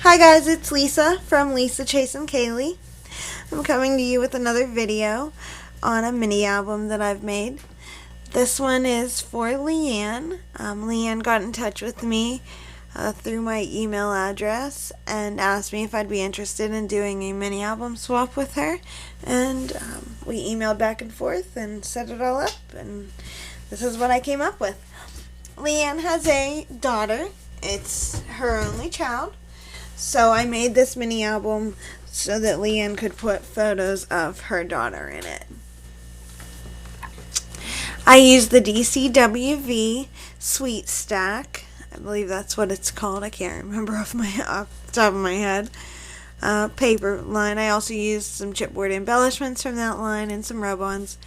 Hi guys, it's Lisa from Lisa, Chase, and Kaylee. I'm coming to you with another video on a mini album that I've made. This one is for Lianne. Lianne got in touch with me through my email address and asked me if I'd be interested in doing a mini album swap with her. And we emailed back and forth and set it all up, and this is what I came up with. Lianne has a daughter. It's her only child. So I made this mini album so that Lianne could put photos of her daughter in it. I used the dcwv Sweet Stack. I believe that's what it's called. I can't remember off the top of my head. Paper line. I also used some chipboard embellishments from that line and some rub-ons.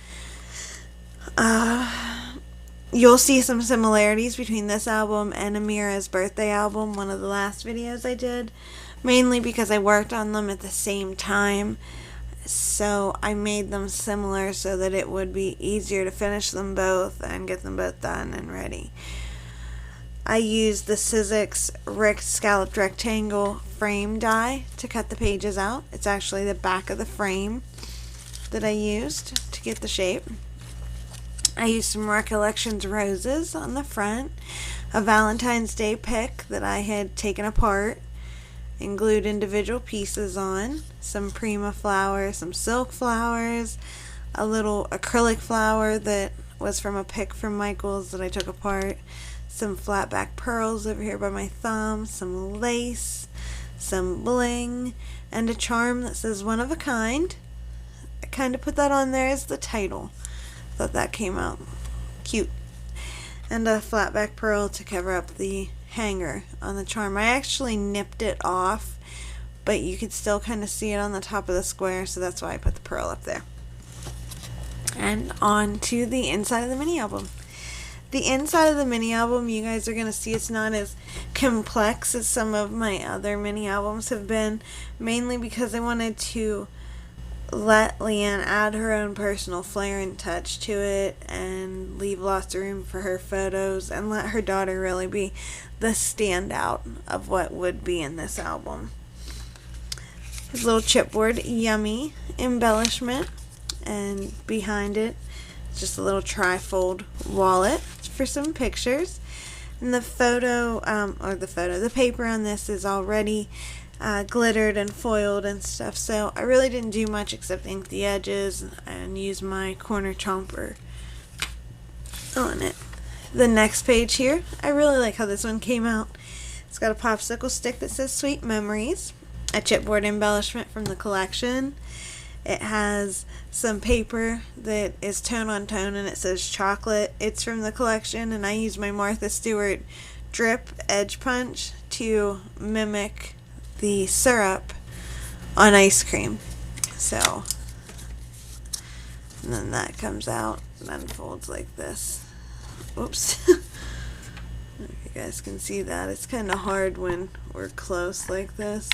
You'll see some similarities between this album and Amira's birthday album, one of the last videos I did, mainly because I worked on them at the same time, so I made them similar so that it would be easier to finish them both and get them both done and ready. I used the Sizzix scalloped rectangle frame die to cut the pages out. It's actually the back of the frame that I used to get the shape. I used some Recollections roses on the front, a Valentine's Day pic that I had taken apart and glued individual pieces on, some Prima flowers, some silk flowers, a little acrylic flower that was from a pic from Michael's that I took apart, some flat back pearls over here by my thumb, some lace, some bling, and a charm that says one of a kind. I kind of put that on there as the title. Thought that came out cute. And a flat back pearl to cover up the hanger on the charm. I actually nipped it off, but you could still kind of see it on the top of the square, so that's why I put the pearl up there. And on to the inside of the mini album. The inside of the mini album, you guys are going to see it's not as complex as some of my other mini albums have been, mainly because I wanted to let Lianne add her own personal flair and touch to it and leave lots of room for her photos and let her daughter really be the standout of what would be in this album. His little chipboard yummy embellishment, and behind it just a little trifold wallet for some pictures. And the paper on this is already glittered and foiled and stuff, so I really didn't do much except ink the edges and use my corner chomper on it. The next page here, I really like how this one came out. It's got a popsicle stick that says Sweet Memories, a chipboard embellishment from the collection. It has some paper that is tone on tone and it says chocolate. It's from the collection, and I used my Martha Stewart drip edge punch to mimic the syrup on ice cream. So, and then that comes out and unfolds like this. Oops. If you guys can see that, it's kind of hard when we're close like this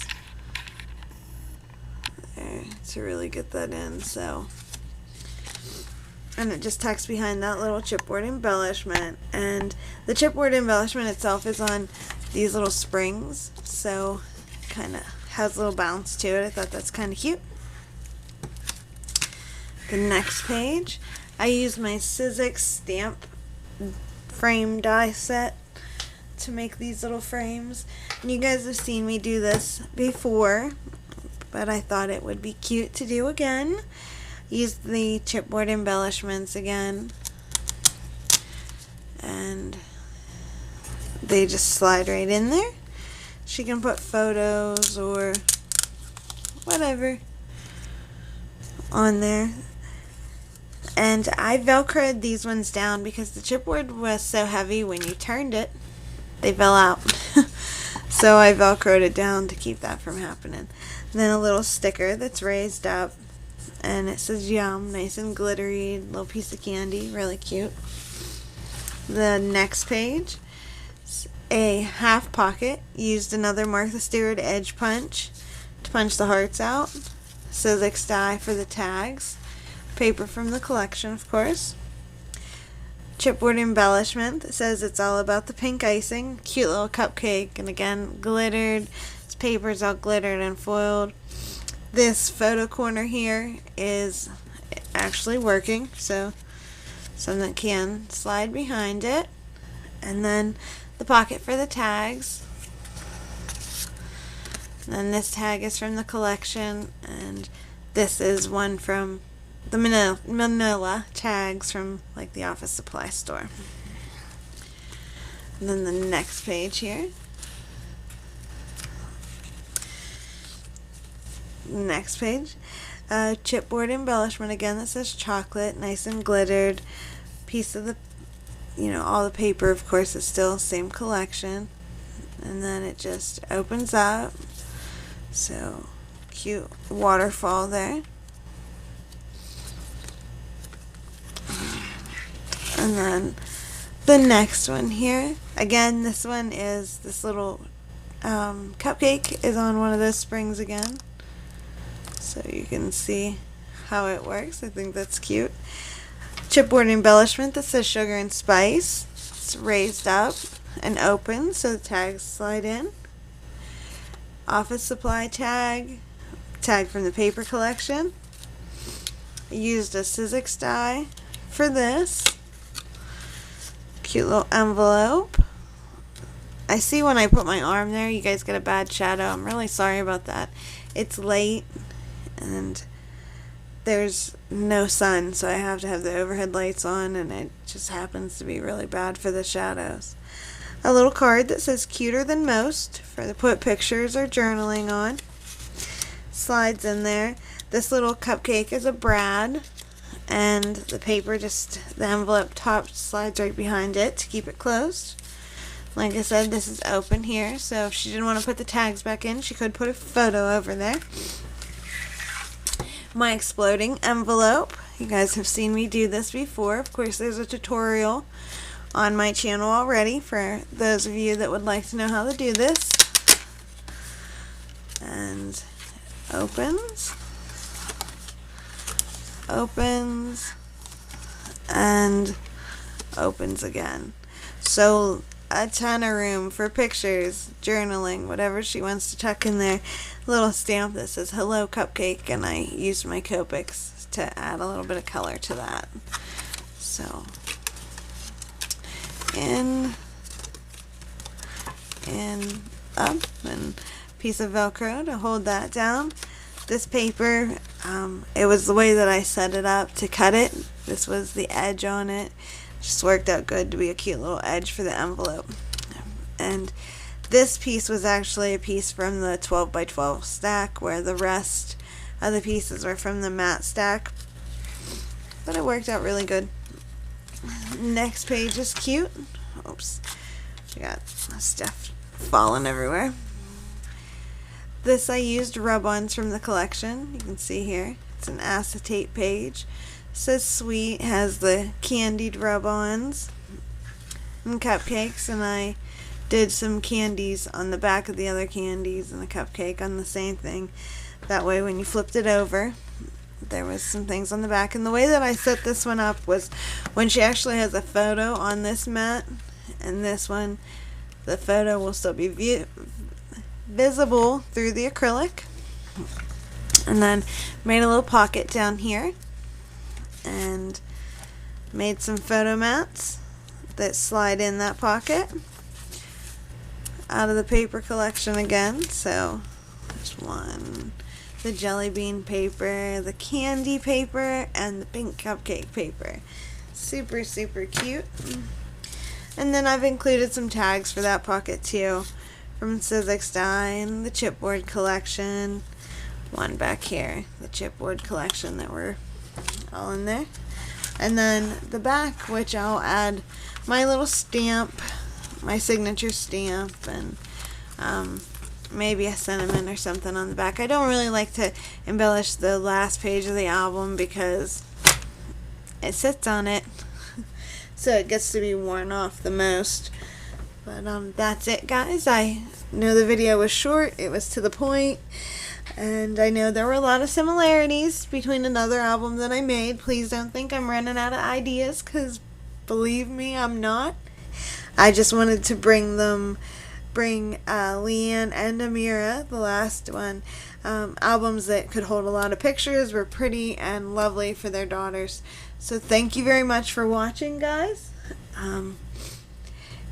there to really get that in. So, and it just tucks behind that little chipboard embellishment, and the chipboard embellishment itself is on these little springs, so kind of has a little bounce to it. I thought that's kind of cute. The next page, I used my Sizzix stamp frame die set to make these little frames, and you guys have seen me do this before, but I thought it would be cute to do again. Used the chipboard embellishments again, and they just slide right in there. She can put photos or whatever on there. And I velcroed these ones down because the chipboard was so heavy when you turned it, they fell out. So I velcroed it down to keep that from happening. And then a little sticker that's raised up, and it says yum, nice and glittery, little piece of candy, really cute. The next page, a half pocket, used another Martha Stewart edge punch to punch the hearts out, Sizzix die for the tags, paper from the collection of course, chipboard embellishment that says it's all about the pink icing, cute little cupcake, and again glittered. It's paper's all glittered and foiled. This photo corner here is actually working, so something can slide behind it. And then the pocket for the tags. And then this tag is from the collection, and this is one from the manila tags from like the office supply store. And then the next page here. Next page, chipboard embellishment again that says chocolate, nice and glittered. Piece of the, all the paper, of course, is still same collection. And then it just opens up. So cute waterfall there. And then the next one here, again, this one is this little cupcake is on one of those springs again. So you can see how it works. I think that's cute. Chipboard embellishment that says sugar and spice. It's raised up and open so the tags slide in. Office supply tag. Tag from the paper collection. I used a Sizzix die for this. Cute little envelope. I see when I put my arm there, you guys get a bad shadow. I'm really sorry about that. It's late and there's no sun, so I have to have the overhead lights on, and it just happens to be really bad for the shadows. A little card that says cuter than most for the put pictures or journaling on. Slides in there. This little cupcake is a brad, and the paper, just the envelope top slides right behind it to keep it closed. Like I said, this is open here, so if she didn't want to put the tags back in, she could put a photo over there. My exploding envelope. You guys have seen me do this before. Of course, there's a tutorial on my channel already for those of you that would like to know how to do this. And opens, and opens again. So a ton of room for pictures, journaling, whatever she wants to tuck in there. A little stamp that says hello cupcake, and I used my Copics to add a little bit of color to that. So in, up, and piece of Velcro to hold that down. This paper, it was the way that I set it up to cut it. This was the edge on it. Just worked out good to be a cute little edge for the envelope. And this piece was actually a piece from the 12 by 12 stack, where the rest of the pieces were from the matte stack. But it worked out really good. Next page is cute. Oops. We got stuff falling everywhere. This I used rub-ons from the collection. You can see here. It's an acetate page. It says sweet. Has the candied rub-ons and cupcakes, and I did some candies on the back of the other candies and the cupcake on the same thing. That way when you flipped it over, there was some things on the back. And the way that I set this one up was when she actually has a photo on this mat, and this one, the photo will still be visible through the acrylic. And then made a little pocket down here and made some photo mats that slide in that pocket out of the paper collection again. So there's one, the jelly bean paper, the candy paper, and the pink cupcake paper. Super, super cute. And then I've included some tags for that pocket too, from Sizzix die and the chipboard collection. One back here, the chipboard collection that were all in there. And then the back, which I'll add my little stamp, my signature stamp, and maybe a sentiment or something on the back. I don't really like to embellish the last page of the album because it sits on it, so it gets to be worn off the most. But that's it, guys. I know the video was short, it was to the point, and I know there were a lot of similarities between another album that I made. Please don't think I'm running out of ideas, because believe me, I'm not. I just wanted to bring them bring Lianne and Amira, the last one, albums that could hold a lot of pictures, were pretty and lovely for their daughters. So thank you very much for watching, guys.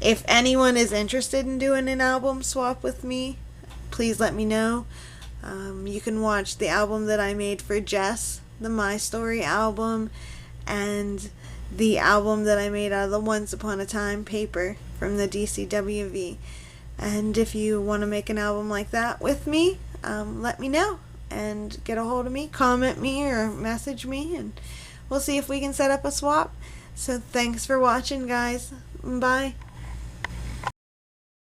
If anyone is interested in doing an album swap with me, please let me know. You can watch the album that I made for Jess, the My Story album, and the album that I made out of the Once Upon a Time paper from the dcwv. And if you want to make an album like that with me, let me know and get a hold of me, comment me or message me, and we'll see if we can set up a swap. So thanks for watching, guys. Bye.